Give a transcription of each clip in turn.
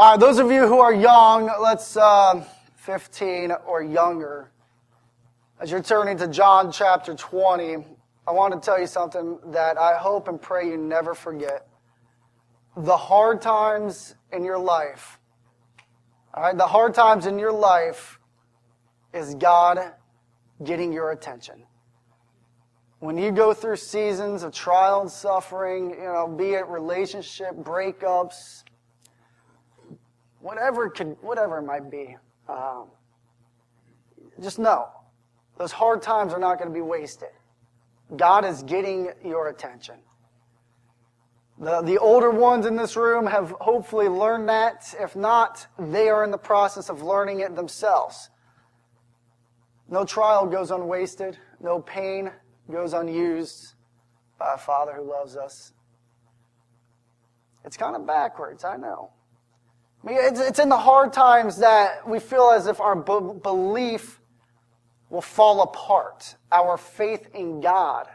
All right, those of you who are young, 15 or younger, as you're turning to John chapter 20, I want to tell you something that I hope and pray you never forget. The hard times in your life, all right, the hard times in your life is God getting your attention. When you go through seasons of trial and suffering, be it relationship breakups, whatever it might be, just know those hard times are not going to be wasted. God is getting your attention. The older ones in this room have hopefully learned that. If not, they are in the process of learning it themselves. No trial goes unwasted. No pain goes unused by a Father who loves us. It's kind of backwards, I know. I mean, it's in the hard times that we feel as if our belief will fall apart. Our faith in God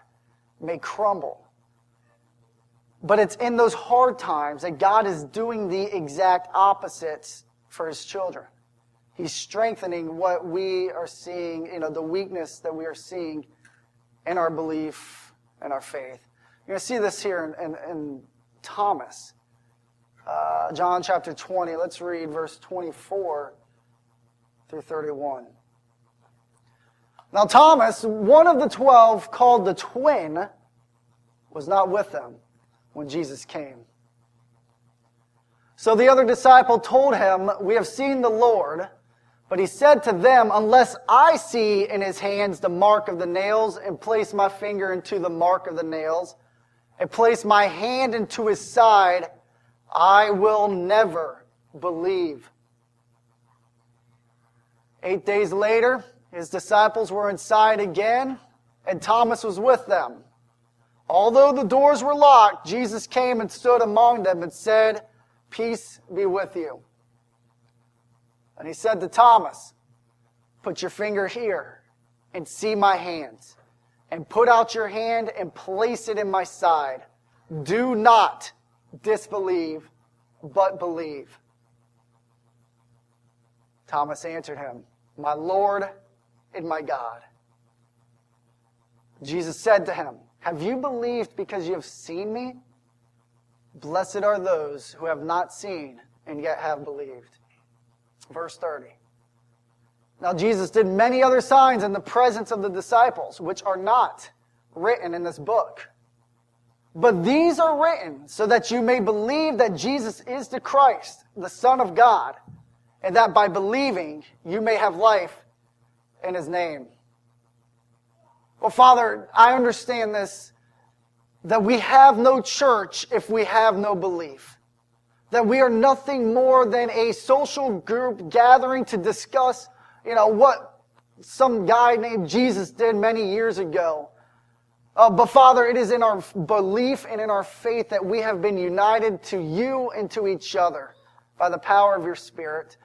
may crumble. But it's in those hard times that God is doing the exact opposite for His children. He's strengthening what we are seeing, the weakness that we are seeing in our belief and our faith. You're going to see this here in Thomas. John chapter 20, let's read verse 24 through 31. Now Thomas, one of the 12, called the twin, was not with them when Jesus came. So the other disciple told him, "We have seen the Lord." But he said to them, "Unless I see in his hands the mark of the nails, and place my finger into the mark of the nails, and place my hand into his side, I will never believe." 8 days later, his disciples were inside again, and Thomas was with them. Although the doors were locked, Jesus came and stood among them and said, "Peace be with you." And he said to Thomas, "Put your finger here and see my hands, and put out your hand and place it in my side. Do not disbelieve, but believe." Thomas answered him, "My Lord and my God." Jesus said to him, "Have you believed because you have seen me? Blessed are those who have not seen and yet have believed." Verse 30. Now Jesus did many other signs in the presence of the disciples, which are not written in this book. But these are written so that you may believe that Jesus is the Christ, the Son of God, and that by believing you may have life in His name. Well, Father, I understand this, that we have no church if we have no belief. That we are nothing more than a social group gathering to discuss, what some guy named Jesus did many years ago. But Father, it is in our belief and in our faith that we have been united to you and to each other by the power of your Spirit.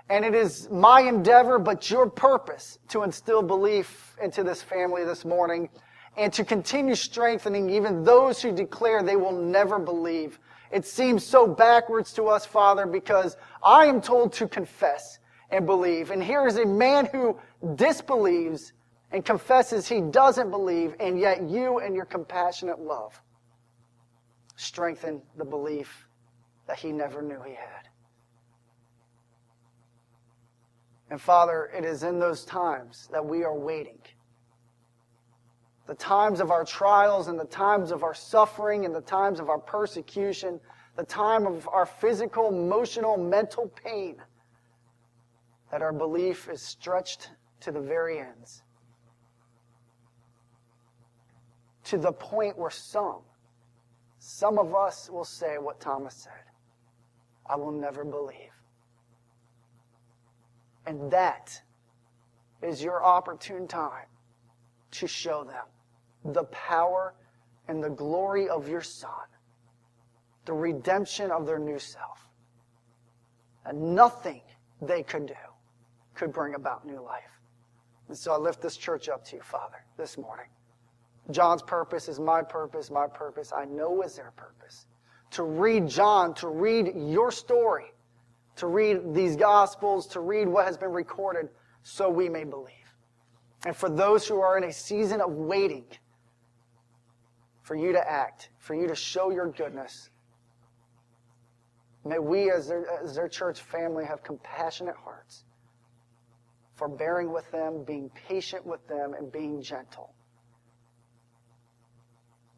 And it is my endeavor, but your purpose, to instill belief into this family this morning and to continue strengthening even those who declare they will never believe. It seems so backwards to us, Father, because I am told to confess and believe. And here is a man who disbelieves and confesses he doesn't believe, and yet you and your compassionate love strengthen the belief that he never knew he had. And Father, it is in those times that we are waiting. The times of our trials and the times of our suffering and the times of our persecution, the time of our physical, emotional, mental pain, that our belief is stretched to the very ends. To the point where some of us will say what Thomas said, "I will never believe." And that is your opportune time to show them the power and the glory of your Son, the redemption of their new self. And nothing they could do could bring about new life. And so I lift this church up to you, Father, this morning. John's purpose is my purpose. My purpose, I know, is their purpose. To read John, to read your story, to read these Gospels, to read what has been recorded, so we may believe. And for those who are in a season of waiting, for you to act, for you to show your goodness, may we as their church family have compassionate hearts, forbearing with them, being patient with them, and being gentle,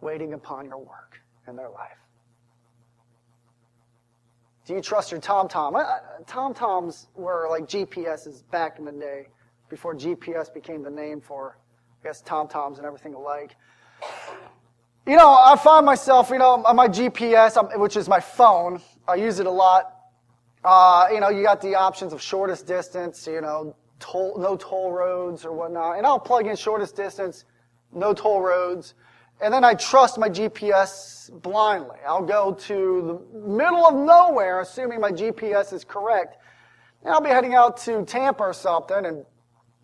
waiting upon your work in their life. Do you trust your TomTom? TomToms were like GPSs back in the day, before GPS became the name for, I guess, TomToms and everything alike. I find myself, on my GPS, which is my phone, I use it a lot. You got the options of shortest distance, no toll roads or whatnot. And I'll plug in shortest distance, no toll roads. And then I trust my GPS blindly. I'll go to the middle of nowhere, assuming my GPS is correct. And I'll be heading out to Tampa or something, and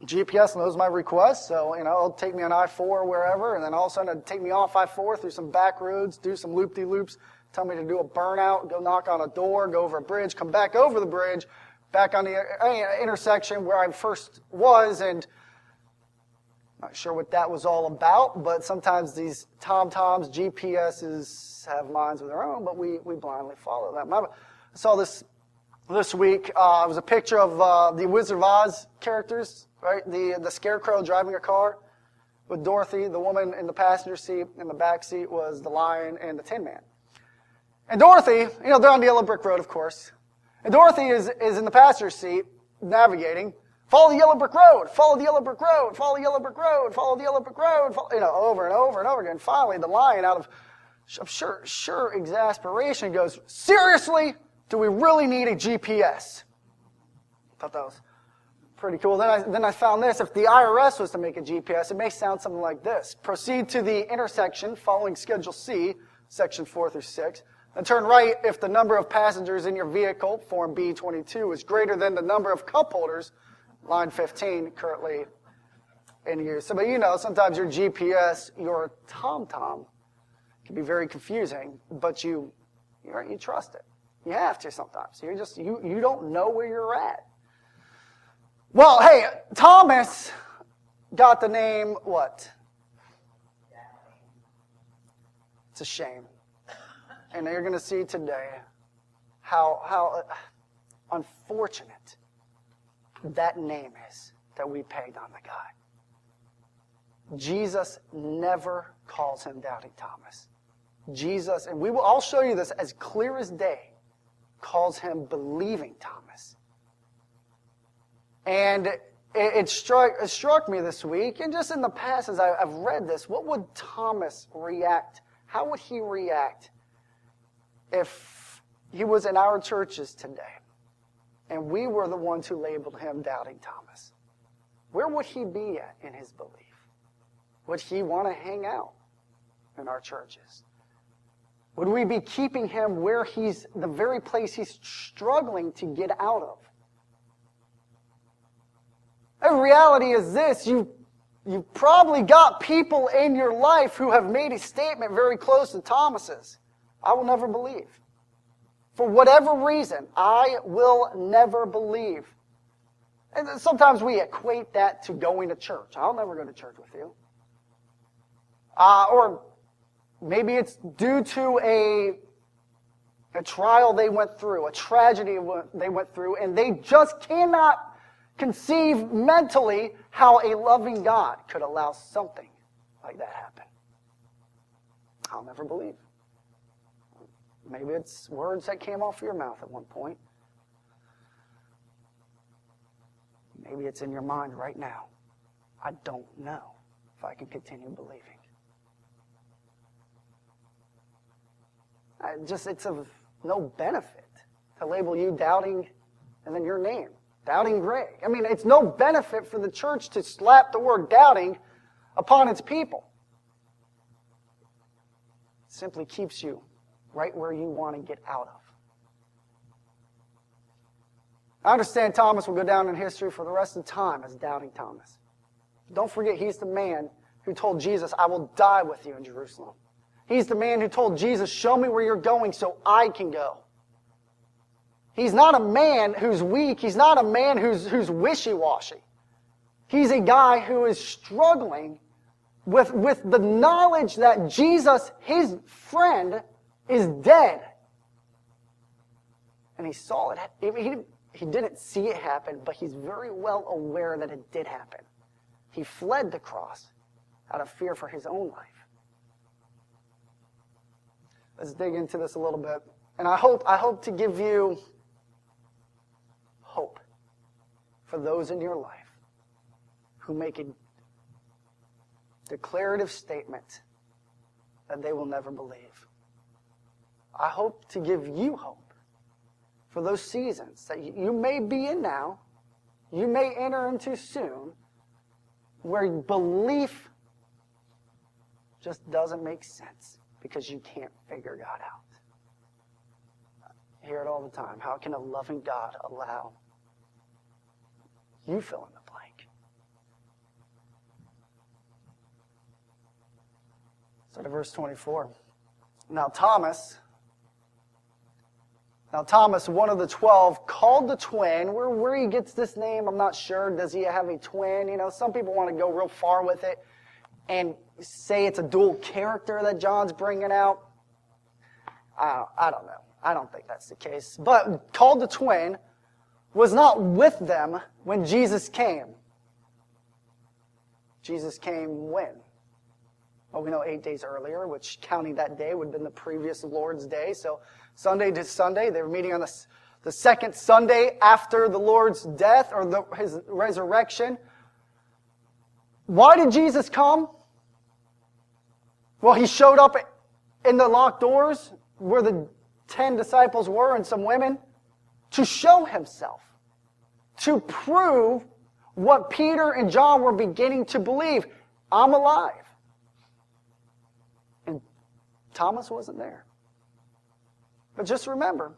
GPS knows my request, so, it'll take me on I-4 or wherever, and then all of a sudden it'll take me off I-4 through some back roads, do some loop-de-loops, tell me to do a burnout, go knock on a door, go over a bridge, come back over the bridge, back on the intersection where I first was, and not sure what that was all about, but sometimes these TomToms, GPSs have minds of their own, but we blindly follow them. I saw this week. It was a picture of the Wizard of Oz characters, right? The Scarecrow driving a car with Dorothy, the woman in the passenger seat. In the back seat was the Lion and the Tin Man. And Dorothy, they're on the yellow brick road, of course. And Dorothy is in the passenger seat, navigating. Follow the yellow brick road, follow the yellow brick road, follow the yellow brick road, follow the yellow brick road, over and over and over again. Finally, the Lion, out of sure exasperation, goes, "Seriously? Do we really need a GPS?" I thought that was pretty cool. Then I found this. If the IRS was to make a GPS, it may sound something like this. Proceed to the intersection following Schedule C, Section 4 through 6. Then turn right if the number of passengers in your vehicle, Form B-22, is greater than the number of cup holders, line 15, currently in use. So, but sometimes your GPS, your TomTom, can be very confusing, but you trust it. You have to sometimes. You don't know where you're at. Well, hey, Thomas got the name what? It's a shame. And you're going to see today how unfortunate that name is that we pegged on the guy. Jesus never calls him Doubting Thomas. Jesus, and I'll show you this as clear as day, calls him Believing Thomas. And it struck me this week, and just in the past as I've read this, what would Thomas react? How would he react if he was in our churches today and we were the ones who labeled him Doubting Thomas? Where would he be at in his belief? Would he want to hang out in our churches? Would we be keeping him where he's, the very place he's struggling to get out of? The reality is this, you've probably got people in your life who have made a statement very close to Thomas's. I will never believe. For whatever reason, I will never believe. And sometimes we equate that to going to church. I'll never go to church with you. Or maybe it's due to a trial they went through, a tragedy they went through, and they just cannot conceive mentally how a loving God could allow something like that happen. I'll never believe. Maybe it's words that came off your mouth at one point. Maybe it's in your mind right now. I don't know if I can continue believing. It's of no benefit to label you Doubting and then your name, Doubting Greg. I mean, it's no benefit for the church to slap the word doubting upon its people. It simply keeps you right where you want to get out of. I understand Thomas will go down in history for the rest of the time as Doubting Thomas. Don't forget, he's the man who told Jesus, I will die with you in Jerusalem. He's the man who told Jesus, show me where you're going so I can go. He's not a man who's weak. He's not a man who's wishy-washy. He's a guy who is struggling with the knowledge that Jesus, his friend, is dead. And he saw it. He didn't see it happen, but he's very well aware that it did happen. He fled the cross out of fear for his own life. Let's dig into this a little bit. And I hope to give you hope for those in your life who make a declarative statement that they will never believe. I hope to give you hope for those seasons that you may be in now, you may enter into soon, where belief just doesn't make sense because you can't figure God out. I hear it all the time. How can a loving God allow you fill in the blank? So to verse 24. Now Thomas, one of the 12, called the twin. Where he gets this name, I'm not sure. Does he have a twin? You know, some people want to go real far with it and say it's a dual character that John's bringing out. I don't know. I don't think that's the case. But called the twin was not with them when Jesus came. Jesus came when? Well, we know 8 days earlier, which counting that day would have been the previous Lord's Day. So Sunday to Sunday, they were meeting on the second Sunday after the Lord's death or his resurrection. Why did Jesus come? Well, he showed up in the locked doors where the 10 disciples were and some women to show himself, to prove what Peter and John were beginning to believe. I'm alive. And Thomas wasn't there. But just remember,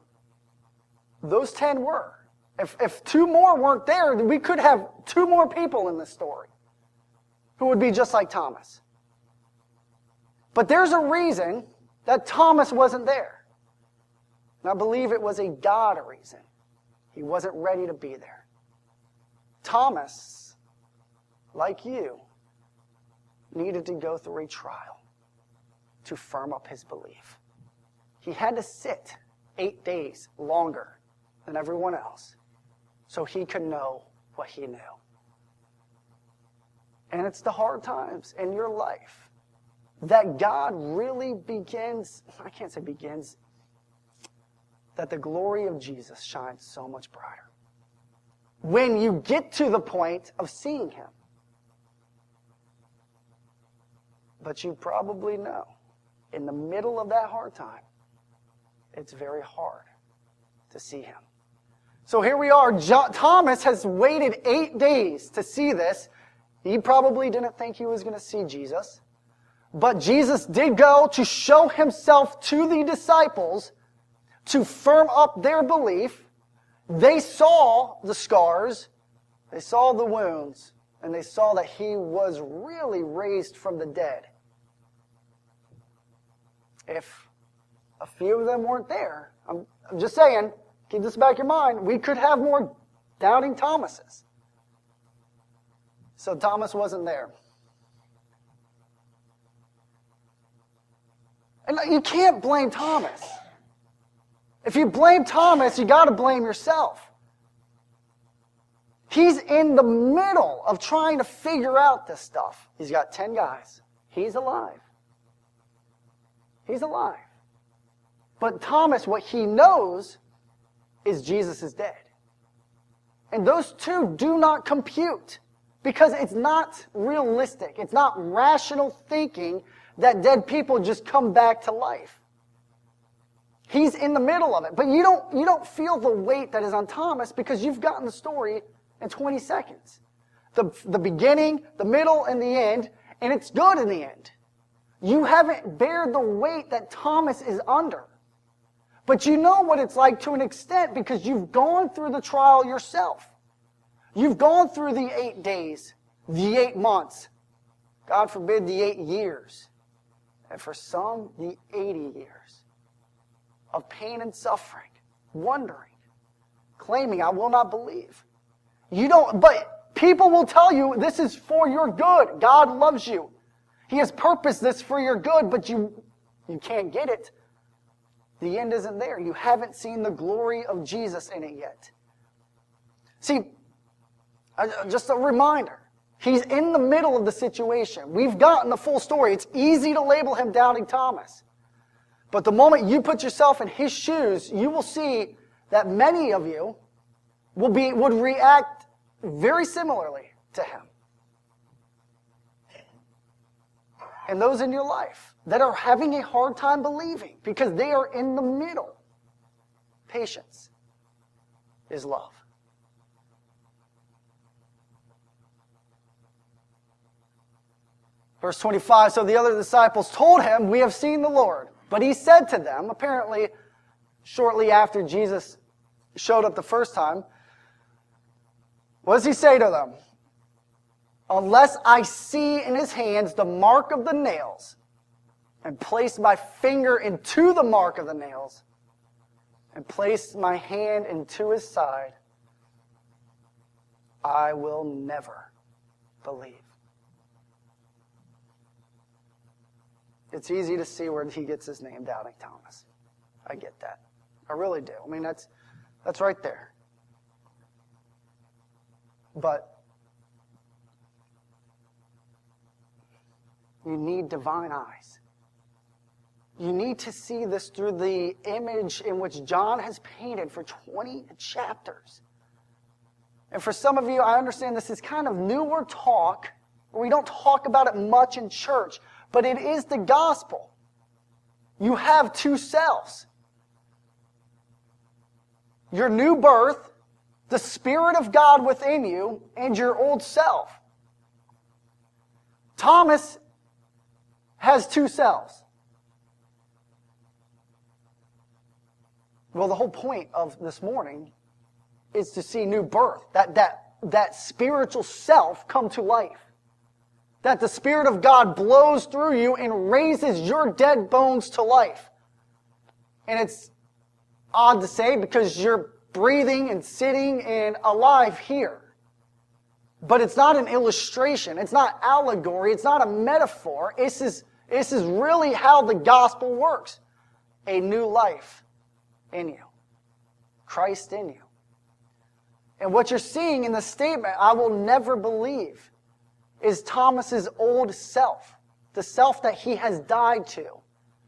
those 10 were. If 2 more weren't there, then we could have 2 more people in this story who would be just like Thomas. But there's a reason that Thomas wasn't there. And I believe it was a God reason. He wasn't ready to be there. Thomas, like you, needed to go through a trial to firm up his belief. He had to sit 8 days longer than everyone else so he could know what he knew. And it's the hard times in your life that God really begins, I can't say begins, that the glory of Jesus shines so much brighter. When you get to the point of seeing him. But you probably know, in the middle of that hard time, it's very hard to see him. So here we are. Thomas has waited 8 days to see this. He probably didn't think he was going to see Jesus. But Jesus did go to show himself to the disciples to firm up their belief. They saw the scars, they saw the wounds, and they saw that he was really raised from the dead. If a few of them weren't there, I'm just saying, keep this back in your mind, we could have more doubting Thomases. So Thomas wasn't there. And you can't blame Thomas. If you blame Thomas, you got to blame yourself. He's in the middle of trying to figure out this stuff. He's got 10 guys. He's alive. He's alive. But Thomas, what he knows is Jesus is dead. And those two do not compute because it's not realistic. It's not rational thinking that dead people just come back to life. He's in the middle of it. But you don't feel the weight that is on Thomas because you've gotten the story in 20 seconds. The beginning, the middle, and the end, and it's good in the end. You haven't bared the weight that Thomas is under. But you know what it's like to an extent because you've gone through the trial yourself. You've gone through the 8 days, the 8 months, God forbid the 8 years, and for some, the 80 years of pain and suffering, wondering, claiming, I will not believe. But people will tell you this is for your good. God loves you. He has purposed this for your good, but you can't get it. The end isn't there. You haven't seen the glory of Jesus in it yet. See, just a reminder. He's in the middle of the situation. We've gotten the full story. It's easy to label him Doubting Thomas. But the moment you put yourself in his shoes, you will see that many of you would react very similarly to him. And those in your life that are having a hard time believing because they are in the middle. Patience is love. Verse 25, so the other disciples told him, we have seen the Lord. But he said to them, apparently shortly after Jesus showed up the first time, what does he say to them? Unless I see in his hands the mark of the nails, and place my finger into the mark of the nails, and place my hand into his side, I will never believe. It's easy to see where he gets his name, Doubting Thomas. I get that. I really do. I mean, that's right there. But you need divine eyes. You need to see this through the image in which John has painted for 20 chapters. And for some of you, I understand this is kind of newer talk, or we don't talk about it much in church, but it is the gospel. You have two selves. Your new birth, the Spirit of God within you, and your old self. Thomas has two selves. Well, the whole point of this morning is to see new birth, that spiritual self come to life. That the Spirit of God blows through you and raises your dead bones to life. And it's odd to say because you're breathing and sitting and alive here. But it's not an illustration. It's not allegory. It's not a metaphor. This is really how the gospel works. A new life in you. Christ in you. And what you're seeing in the statement, I will never believe, is Thomas's old self. The self that he has died to.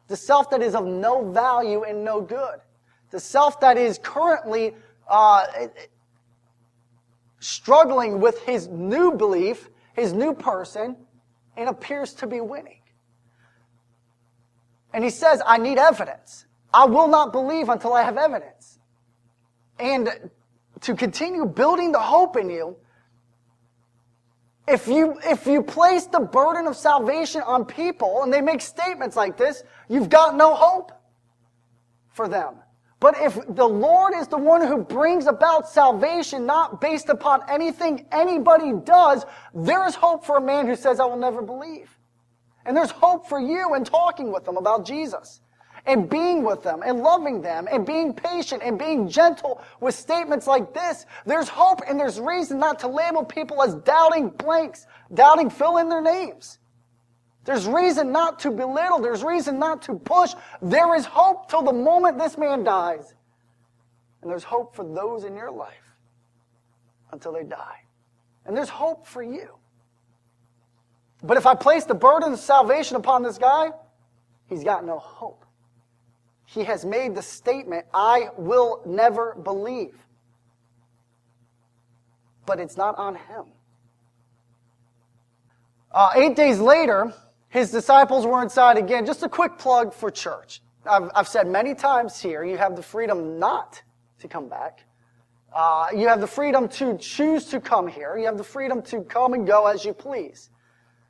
The self that is of no value and no good. The self that is currently struggling with his new belief, his new person, and appears to be winning. And he says, I need evidence. I will not believe until I have evidence. And to continue building the hope in you, if you place the burden of salvation on people and they make statements like this, you've got no hope for them. But if the Lord is the one who brings about salvation, not based upon anything anybody does, there is hope for a man who says, I will never believe. And there's hope for you in talking with them about Jesus. And being with them, and loving them, and being patient, and being gentle with statements like this. There's hope, and there's reason not to label people as doubting blanks, doubting fill in their names. There's reason not to belittle. There's reason not to push. There is hope till the moment this man dies. And there's hope for those in your life until they die. And there's hope for you. But if I place the burden of salvation upon this guy, he's got no hope. He has made the statement, I will never believe. But it's not on him. 8 days later, his disciples were inside again. Just a quick plug for church. I've said many times here, you have the freedom not to come back. You have the freedom to choose to come here. You have the freedom to come and go as you please.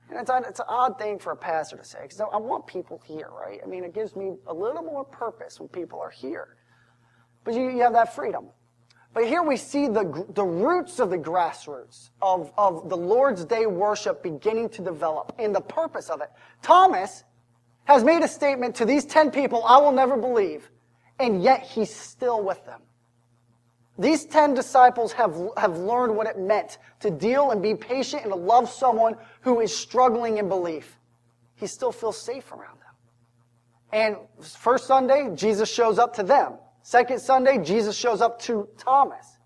And it's an odd thing for a pastor to say, because I want people here, right? I mean, it gives me a little more purpose when people are here. But you have that freedom. But here we see the roots of the grassroots of the Lord's Day worship beginning to develop and the purpose of it. Thomas has made a statement to these 10 people, I will never believe, and yet he's still with them. These 10 disciples have learned what it meant to deal and be patient and to love someone who is struggling in belief. He still feels safe around them. And first Sunday, Jesus shows up to them. Second Sunday, Jesus shows up to Thomas.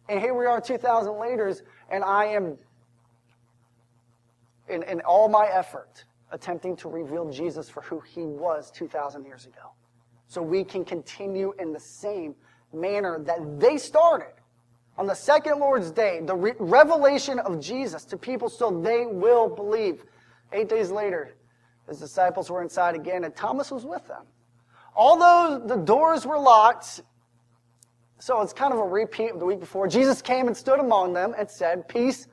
And here we are 2,000 later, and I am, in all my effort, attempting to reveal Jesus for who he was 2,000 years ago. So we can continue in the same manner that they started. On the second Lord's Day, the revelation of Jesus to people so they will believe. 8 days later, his disciples were inside again, and Thomas was with them. Although the doors were locked, so it's kind of a repeat of the week before, Jesus came and stood among them and said, "Peace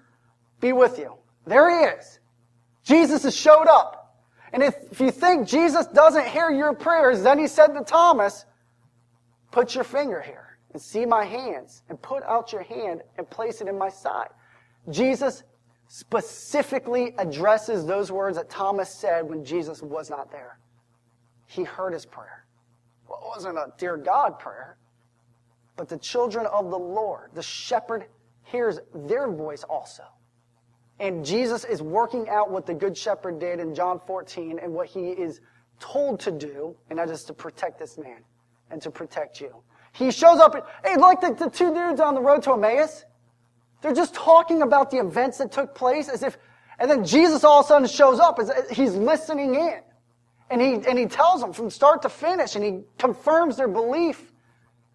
be with you." There he is. Jesus has showed up. And if you think Jesus doesn't hear your prayers, then he said to Thomas, "Put your finger here and see my hands, and put out your hand and place it in my side." Jesus specifically addresses those words that Thomas said when Jesus was not there. He heard his prayer. Well, it wasn't a "Dear God" prayer, but the children of the Lord, the shepherd, hears their voice also. And Jesus is working out what the Good Shepherd did in John 14 and what he is told to do, and that is to protect this man and to protect you. He shows up, hey, like the two dudes on the road to Emmaus. They're just talking about the events that took place and then Jesus all of a sudden shows up as he's listening in. And he tells them from start to finish, and he confirms their belief.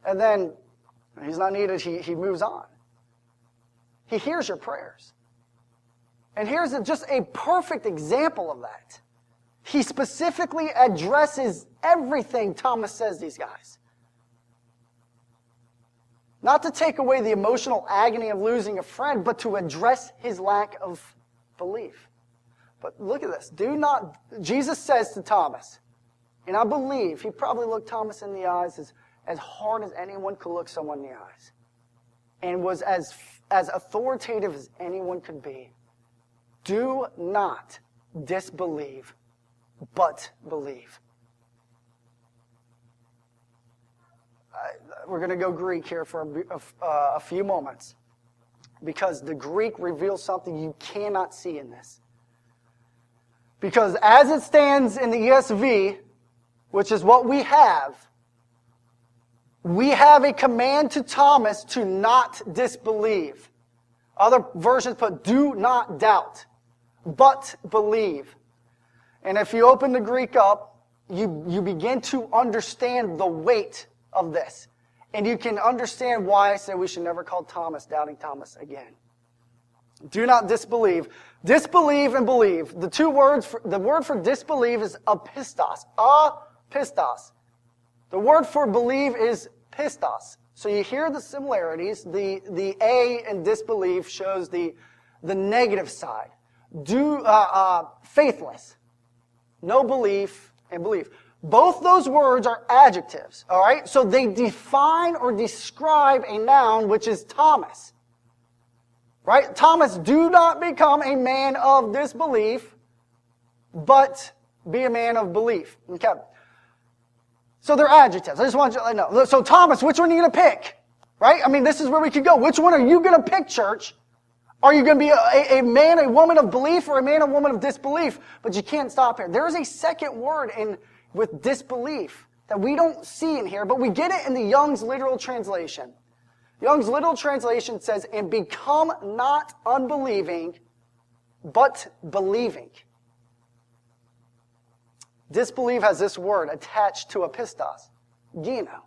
And then he's not needed, he moves on. He hears your prayers. And here's just a perfect example of that. He specifically addresses everything Thomas says these guys. Not to take away the emotional agony of losing a friend, but to address his lack of belief. But look at this. Jesus says to Thomas, and I believe he probably looked Thomas in the eyes as hard as anyone could look someone in the eyes. And was as authoritative as anyone could be. Do not disbelieve, but believe. We're going to go Greek here for a few moments, because the Greek reveals something you cannot see in this. Because as it stands in the ESV, which is what we have a command to Thomas to not disbelieve. Other versions put, "Do not doubt, but believe." And if you open the Greek up, you begin to understand the weight of this. And you can understand why I say we should never call Thomas Doubting Thomas again. Do not disbelieve. Disbelieve and believe. The word for disbelieve is apistos. Apistos. The word for believe is pistos. So you hear the similarities. The A in disbelief shows the negative side. Faithless. No belief and belief. Both those words are adjectives, all right? So they define or describe a noun, which is Thomas. Right? Thomas, do not become a man of disbelief, but be a man of belief. Okay. So they're adjectives. I just want you to know. So Thomas, which one are you going to pick? Right? I mean, this is where we could go. Which one are you going to pick, church? Are you going to be a man, a woman of belief, or a man, a woman of disbelief? But you can't stop here. There is a second word with disbelief that we don't see in here, but we get it in the Young's literal translation. Young's literal translation says, "And become not unbelieving, but believing." Disbelief has this word attached to apistos, gino,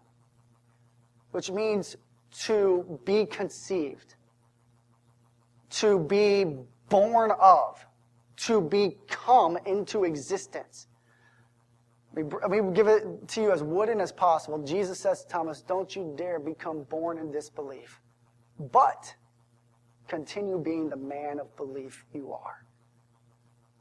which means to be conceived, to be born of, to become into existence. We give it to you as wooden as possible. Jesus says to Thomas, don't you dare become born in disbelief, but continue being the man of belief you are.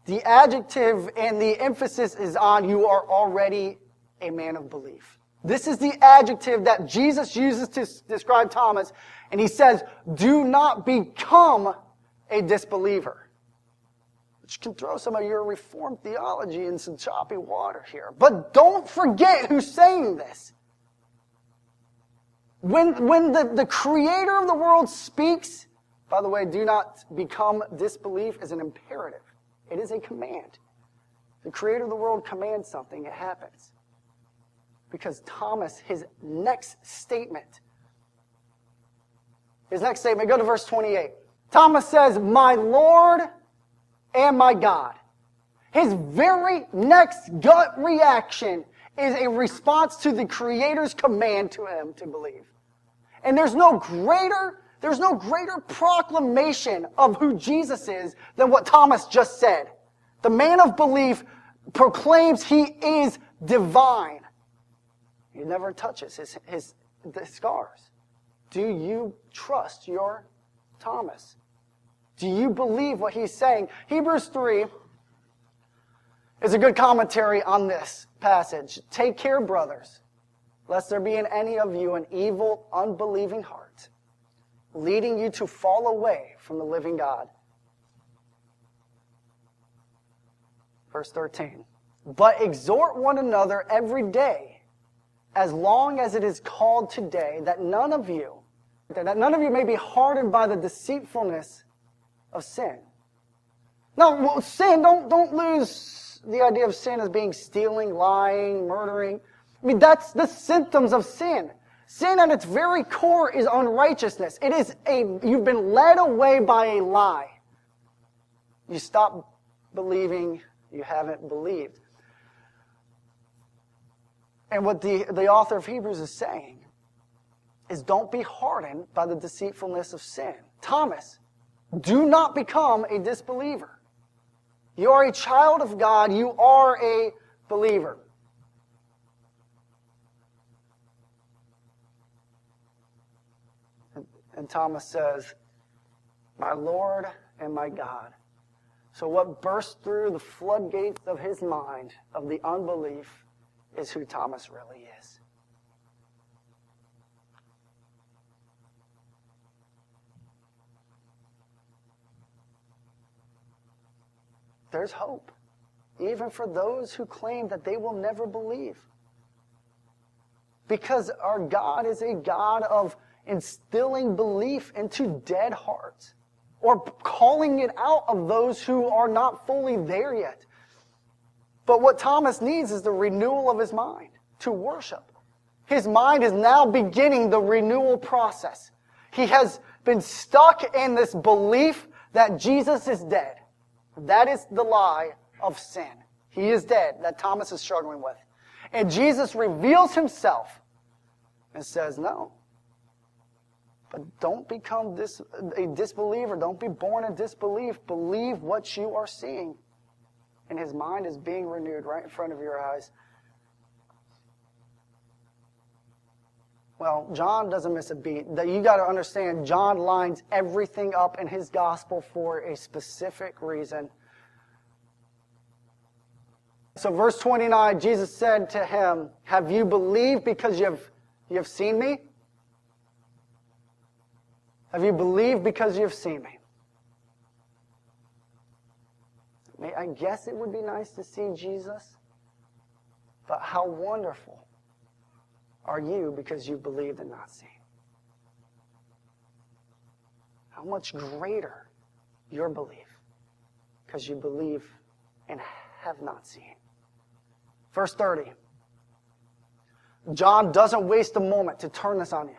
The adjective and the emphasis is on you are already a man of belief. This is the adjective that Jesus uses to describe Thomas, and he says, do not become a disbeliever. Which can throw some of your Reformed theology in some choppy water here. But don't forget who's saying this. When the creator of the world speaks, by the way, do not become disbelief is an imperative. It is a command. The creator of the world commands something, it happens. Because Thomas, his next statement, go to verse 28. Thomas says, "My Lord and my God." His very next gut reaction is a response to the Creator's command to him to believe. And there's no greater proclamation of who Jesus is than what Thomas just said. The man of belief proclaims he is divine. He never touches the scars. Do you trust your Thomas? Do you believe what he's saying? Hebrews 3 is a good commentary on this passage. "Take care, brothers, lest there be in any of you an evil, unbelieving heart, leading you to fall away from the living God." Verse 13. "But exhort one another every day, as long as it is called today, that none of you may be hardened by the deceitfulness of sin." Now, sin, don't lose the idea of sin as being stealing, lying, murdering. I mean, that's the symptoms of sin. Sin at its very core is unrighteousness. You've been led away by a lie. You stop believing you haven't believed. And what the author of Hebrews is saying is, don't be hardened by the deceitfulness of sin. Thomas, do not become a disbeliever. You are a child of God. You are a believer. And Thomas says, "My Lord and my God." So what burst through the floodgates of his mind of the unbelief is who Thomas really is. There's hope, even for those who claim that they will never believe. Because our God is a God of instilling belief into dead hearts, or calling it out of those who are not fully there yet. But what Thomas needs is the renewal of his mind to worship. His mind is now beginning the renewal process. He has been stuck in this belief that Jesus is dead. That is the lie of sin. He is dead, that Thomas is struggling with. And Jesus reveals himself and says, "No. But don't become a disbeliever. Don't be born in disbelief. Believe what you are seeing." And his mind is being renewed right in front of your eyes. Well, John doesn't miss a beat. You got to understand, John lines everything up in his gospel for a specific reason. So verse 29, Jesus said to him, "Have you believed because you have seen me?" Have you believed because you have seen me? I guess it would be nice to see Jesus, but how wonderful are you because you believed and not seen? How much greater your belief because you believe and have not seen. Verse 30. John doesn't waste a moment to turn this on you.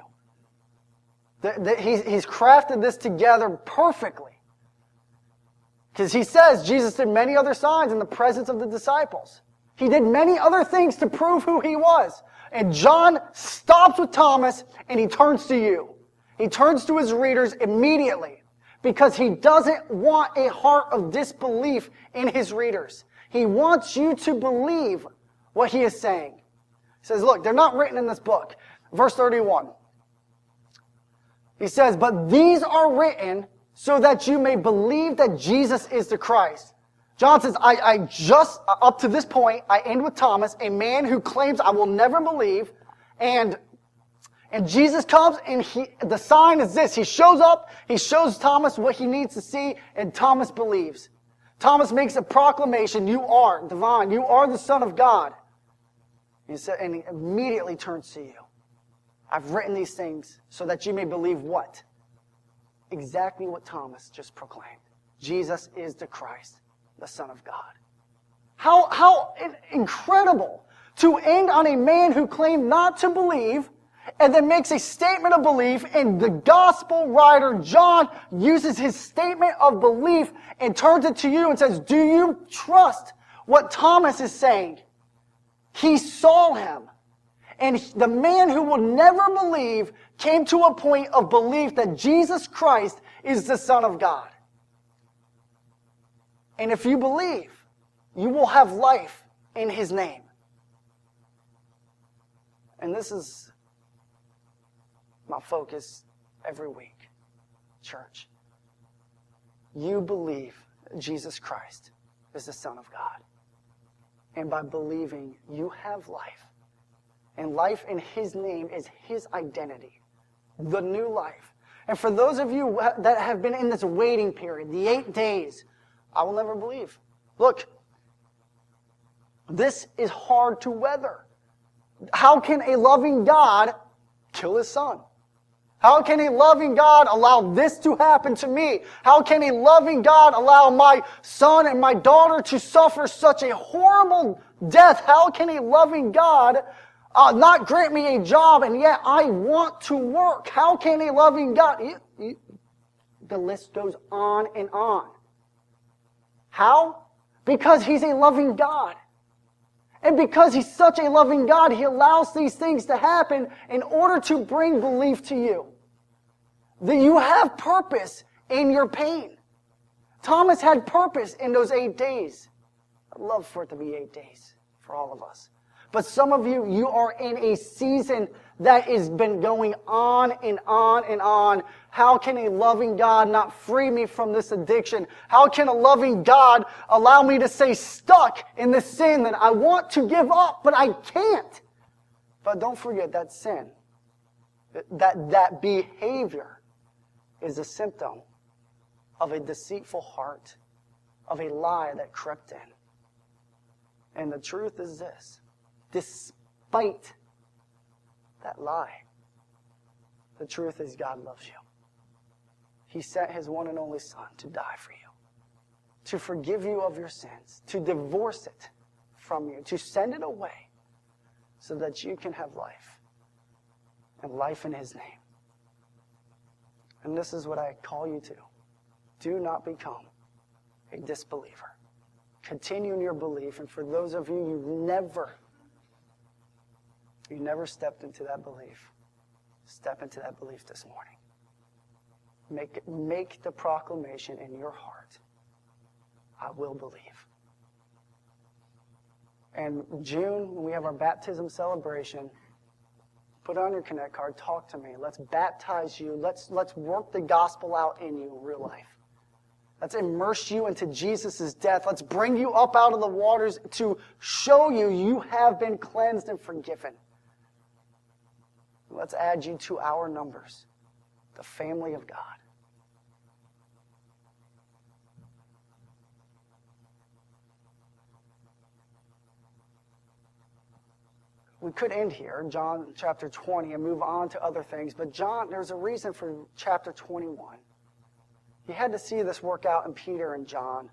He's crafted this together perfectly. Because he says Jesus did many other signs in the presence of the disciples. He did many other things to prove who he was. And John stops with Thomas and he turns to you. He turns to his readers immediately because he doesn't want a heart of disbelief in his readers. He wants you to believe what he is saying. He says, look, they're not written in this book. Verse 31. He says, "But these are written so that you may believe that Jesus is the Christ." John says, I just, up to this point, I end with Thomas, a man who claims I will never believe. And Jesus comes and the sign is this. He shows up, he shows Thomas what he needs to see, and Thomas believes. Thomas makes a proclamation, "You are divine, you are the Son of God." And he immediately turns to you. I've written these things so that you may believe what? Exactly what Thomas just proclaimed. Jesus is the Christ, the Son of God. How incredible to end on a man who claimed not to believe and then makes a statement of belief, and the gospel writer John uses his statement of belief and turns it to you and says, do you trust what Thomas is saying? He saw him. And the man who will never believe came to a point of belief that Jesus Christ is the Son of God. And if you believe, you will have life in his name. And this is my focus every week, church. You believe that Jesus Christ is the Son of God. And by believing, you have life. And life in his name is his identity, the new life. And for those of you that have been in this waiting period, the 8 days, I will never believe. Look, this is hard to weather. How can a loving God kill his son? How can a loving God allow this to happen to me? How can a loving God allow my son and my daughter to suffer such a horrible death? How can a loving God not grant me a job and yet I want to work? How can a loving God... The list goes on and on. How? Because he's a loving God. And because he's such a loving God, he allows these things to happen in order to bring belief to you. That you have purpose in your pain. Thomas had purpose in those 8 days. I'd love for it to be 8 days for all of us. But some of you, you are in a season that has been going on and on and on. How can a loving God not free me from this addiction? How can a loving God allow me to stay stuck in the sin that I want to give up, but I can't? But don't forget that sin, that behavior is a symptom of a deceitful heart, of a lie that crept in. And the truth is this. Despite that lie, the truth is God loves you. He sent his one and only Son to die for you, to forgive you of your sins, to divorce it from you, to send it away so that you can have life, and life in his name. And this is what I call you to. Do not become a disbeliever. Continue in your belief. And for those of you, you never stepped into that belief. Step into that belief this morning. Make the proclamation in your heart. I will believe. And June, when we have our baptism celebration, put on your Connect card, talk to me. Let's baptize you. Let's work the gospel out in you in real life. Let's immerse you into Jesus' death. Let's bring you up out of the waters to show you you have been cleansed and forgiven. Let's add you to our numbers, the family of God. We could end here, John chapter 20, and move on to other things. But John, there's a reason for chapter 21. He had to see this work out in Peter and John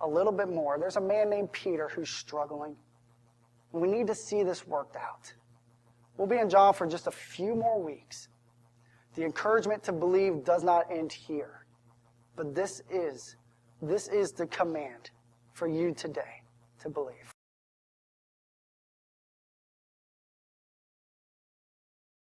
a little bit more. There's a man named Peter who's struggling. We need to see this worked out. We'll be in John for just a few more weeks. The encouragement to believe does not end here. But this is the command for you today to believe.